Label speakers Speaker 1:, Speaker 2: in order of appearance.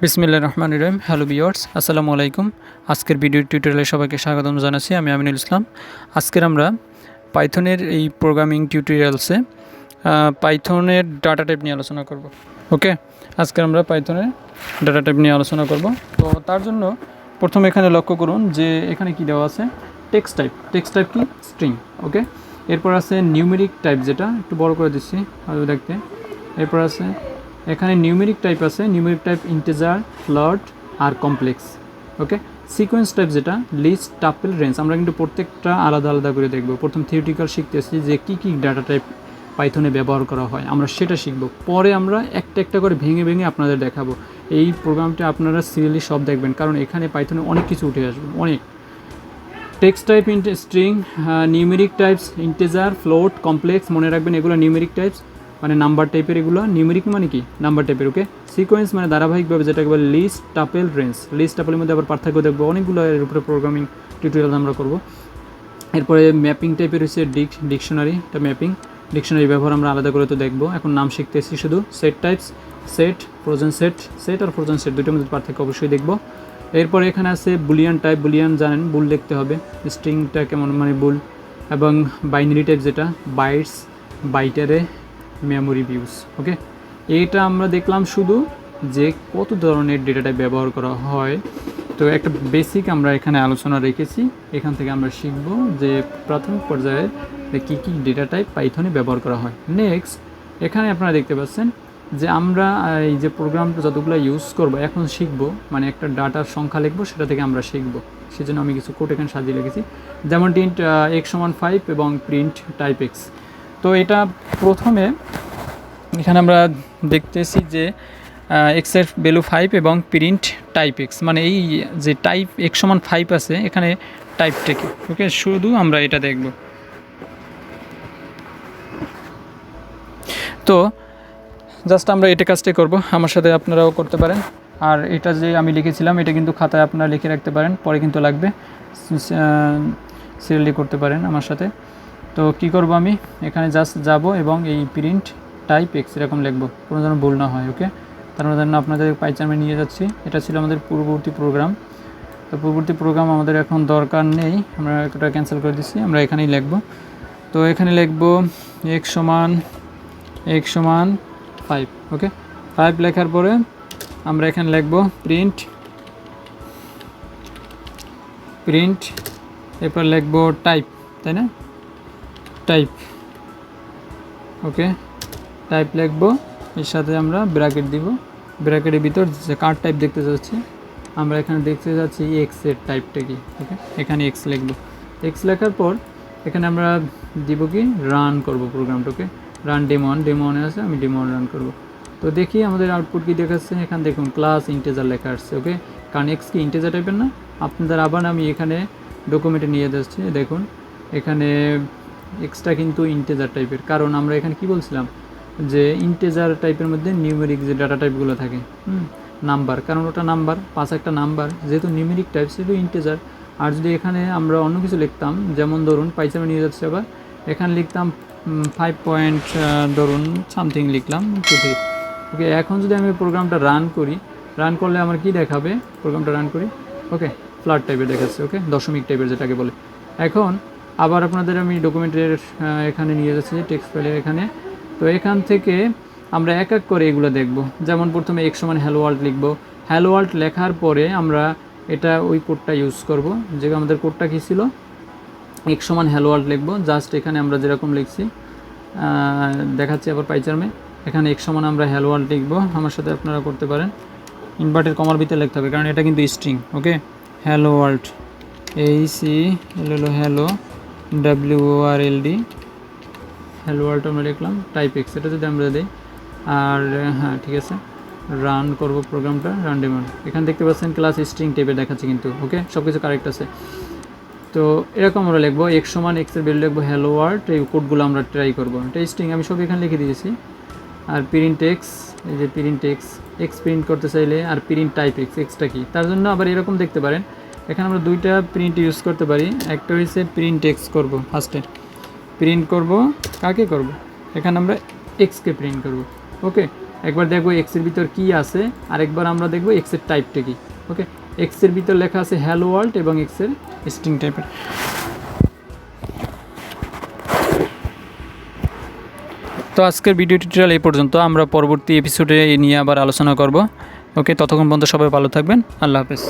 Speaker 1: বিসমিল্লাহির রহমানির রহিম। Hello viewers, আসসালামু আলাইকুম। আজকের ভিডিও টিউটোরিয়ালে সবাইকে স্বাগতম জানাচ্ছি। আমি আমিনুল ইসলাম। আজকের আমরা পাইথনের এই প্রোগ্রামিং টিউটোরিয়ালসে পাইথনের ডাটা টাইপ নিয়ে আলোচনা করব। ওকে, আজকে আমরা পাইথনের ডাটা টাইপ নিয়ে আলোচনা করব। তো তার জন্য প্রথমে এখানে লক্ষ্য করুন যে এখানে কি দেওয়া আছে, টেক্সট টাইপ কি স্ট্রিং। ওকে, এরপর আছে নিউমেরিক টাইপ, যেটা একটু বড় করে দিচ্ছি ভালো দেখতে। এরপর আছে এখানে নিউমেরিক টাইপ আছে, নিউমেরিক টাইপ ইন্টিজার, ফ্লোট আর কমপ্লেক্স। ওকে, সিকোয়েন্স টাইপ যেটা লিস্ট, টাপল, রেঞ্জ। আমরা কিন্তু প্রত্যেকটা আলাদা আলাদা করে দেখব। প্রথম থিওরিটিক্যাল শিখতেছি যে কী কী ডাটা টাইপ পাইথনে ব্যবহার করা হয়, আমরা সেটা শিখব। পরে আমরা একটা একটা করে ভেঙে ভেঙে আপনাদের দেখাবো। এই প্রোগ্রামটা আপনারা সিরিয়ালি সব দেখবেন, কারণ এখানে পাইথনে অনেক কিছু উঠে আসবে, অনেক। Text type string, numeric types integer, float, complex. মনে রাখবেন এগুলো নিউমেরিক টাইপস, মানে নাম্বার টাইপের। এগুলো নিউমেরিক মানে কি নাম্বার টাইপের। ওকে, সিকোয়েন্স মানে ধারাবাহিকভাবে, যেটাকে বলে লিস্ট, টাপল, রেঞ্জ। লিস্ট টাপলের মধ্যে আবার পার্থক্য দেখবো, অনেকগুলো এর উপরে প্রোগ্রামিং টিউটোরিয়াল আমরা করব। এরপরে ম্যাপিং টাইপের হচ্ছে ডিকশনারি। এটা ম্যাপিং, ডিকশনারি ব্যবহার আমরা আলাদা করে তো দেখবো। এখন নাম শিখতেছি শুধু। Set types, set, frozen set. Set আর ফ্রোজেন সেট দুটোর মধ্যে পার্থক্য অবশ্যই দেখবো। এরপরে এখানে আছে বুলিয়ান টাইপ। বুলিয়ান জানেন, বুল দেখতে হবে, স্ট্রিংটা কেমন মানে বুল। এবং বাইনারি টাইপ যেটা বাইটস, বাইটারে, মেমোরি ভিউস। ওকে, এইটা আমরা দেখলাম শুধু যে কত ধরনের ডেটা টাইপ ব্যবহার করা হয়। তো একটা বেসিক আমরা এখানে আলোচনা রেখেছি, এখান থেকে আমরা শিখব যে প্রাথমিক পর্যায়ে কী কী ডেটা টাইপ পাইথনে ব্যবহার করা হয়। নেক্সট এখানে আপনারা দেখতে পাচ্ছেন যে আমরা এই যে প্রোগ্রামটা যতগুলো ইউজ করব এখন শিখব, মানে একটা ডাটার সংখ্যা লিখবো, সেটা থেকে আমরা শিখব। সেজন্য আমি কিছু কোড এখানে সাজিয়ে রেখেছি, যেমন int x=5 এবং প্রিন্ট টাইপ x। তো এটা প্রথমে এখানে আমরা দেখতেছি যে এক্সের ভ্যালু 5 এবং প্রিন্ট টাইপ এক্স, মানে এই যে টাইপ x=5 আছে এখানে টাইপটা কি। ওকে, শুধু আমরা এটা দেখব। তো জাস্ট আমরা এটা কাজটাই করব, আমার সাথে আপনারাও করতে পারেন। আর এটা যে আমি লিখেছিলাম এটা কিন্তু খাতায় আপনারা লিখে রাখতে পারেন, পরে কিন্তু লাগবে, সিরিয়ালি করতে পারেন আমার সাথে। তো কি করব, আমি এখানে জাস্ট যাব এবং এই প্রিন্ট টাইপ এক্স এরকম লিখব, কোনো যেন ভুল না হয়। ওকে, তার জন্য আপনাদের পাইচার্মে নিয়ে যাচ্ছি। এটা ছিল আমাদের পূর্ববর্তী প্রোগ্রাম। তো পূর্ববর্তী প্রোগ্রাম আমাদের এখন দরকার নেই, আমরা এটা ক্যান্সেল করে দিচ্ছি। আমরা এখানেই লিখব। তো এখানে লিখব x=5। ওকে, 5 লেখার পরে আমরা এখানে লিখব প্রিন্ট, এরপর লিখব টাইপ, তাই না, টাইপ। ওকে, টাইপ লিখব, এর সাথে আমরা ব্র্যাকেট দিব। ব্র্যাকেটের ভিতর যে কার টাইপ দেখতে যাচ্ছি, আমরা এখানে দেখতে যাচ্ছি এক্সের টাইপটা কি। ওকে, এখানে এক্স লিখব। এক্স লেখার পর এখানে আমরা দিব কি, রান করব প্রোগ্রামটাকে। রান ডেমো1 আছে, আমি ডেমো1 রান করব। তো দেখি আমাদের আউটপুট কি দেখাচ্ছে। এখানে দেখুন ক্লাস ইন্টিজার লেখা আসছে। ওকে, কারণ এক্স কি ইন্টিজার টাইপের না। আপনাদের আবার আমি এখানে ডকুমেন্টে নিয়ে যাচ্ছি, দেখুন এখানে এক্সটা কিন্তু ইন্টিজার টাইপের। কারণ আমরা এখানে কি বলছিলাম যে ইন্টিজার টাইপের মধ্যে নিউমেরিক যে ডাটা টাইপগুলো থাকে, নাম্বার, কারণ ওটা নাম্বার, 5 একটা নাম্বার, যেহেতু নিউমেরিক টাইপ সেহেতু ইন্টিজার। আর যদি এখানে আমরা অন্য কিছু লিখতাম, যেমন ধরুন পাইচামে নিয়ে যাচ্ছে, আবার এখানে লিখতাম 5 পয়েন্ট ধরুন সামথিং লিখলাম 2 3। ওকে, এখন যদি আমি প্রোগ্রামটা রান করি, রান করলে আমার কি দেখাবে, প্রোগ্রামটা রান করি। ওকে, ফ্ল্যাট টাইপের দেখাচ্ছে। ওকে, দশমিক টাইপের যেটাকে বলে। এখন আবার আপনাদের আমি ডকুমেন্টের এখানে নিয়ে যাচ্ছি, টেক্সট ফাইলের এখানে। তো এখান থেকে আমরা এক এক করে এগুলো দেখব। যেমন প্রথমে x=hello world লিখব। hello world লেখার পরে আমরা এটা ওই কোডটা ইউজ করব, যে আমাদের কোডটা কী ছিল, x=hello world লিখব। জাস্ট এখানে আমরা যেরকম লিখছি দেখাচ্ছি আবার পাইচার্মে। এখানে x= আমরা hello world লিখব, আমার সাথে আপনারা করতে পারেন। ইনভার্টেড কমার ভিতরে লিখতে হবে, কারণ এটা কিন্তু স্ট্রিং। ওকে, hello world, hello WORLD, hello world আমরা লিখলাম। টাইপ এক্স, এটা যদি আমরা দিই, আর হ্যাঁ ঠিক আছে, রান করব প্রোগ্রামটা, রান ডেমো। এখানে দেখতে পাচ্ছেন ক্লাস স্ট্রিং টাইপের দেখাচ্ছে কিন্তু। ওকে, সব কিছু কারেক্ট আছে। তো এরকম আমরা লিখবো x=এর ভ্যালু লিখবো hello world। এই কোডগুলো আমরা ট্রাই করবো, এটা স্ট্রিং আমি সব এখানে লিখে দিয়েছি। আর প্রিন্ট এক্স, এই যে প্রিন্ট এক্স প্রিন্ট করতে চাইলে, আর প্রিন্ট টাইপ এক্সটা কি, তার জন্য আবার এরকম দেখতে পারেন। এখানে আমরা দুইটা প্রিন্ট ইউজ করতে পারি। একটা হচ্ছে প্রিন্ট এক্স করবো, ফার্স্টে প্রিন্ট করব কাকে করব, এখানে আমরা এক্সকে প্রিন্ট করব। ওকে, একবার দেখব এক্সের ভিতর কি আছে, আরেকবার আমরা দেখব এক্সের টাইপটা কি। ওকে, এক্সের ভিতর লেখা আছে হ্যালো ওয়ার্ল্ড এবং এক্সের স্ট্রিং টাইপের। তো আজকের ভিডিও টিউটোরিয়াল এই পর্যন্ত, আমরা পরবর্তী এপিসোডে নিয়ে আবার আলোচনা করব। ওকে, ততক্ষণ পর্যন্ত সবাই ভালো থাকবেন। আল্লাহ হাফেজ।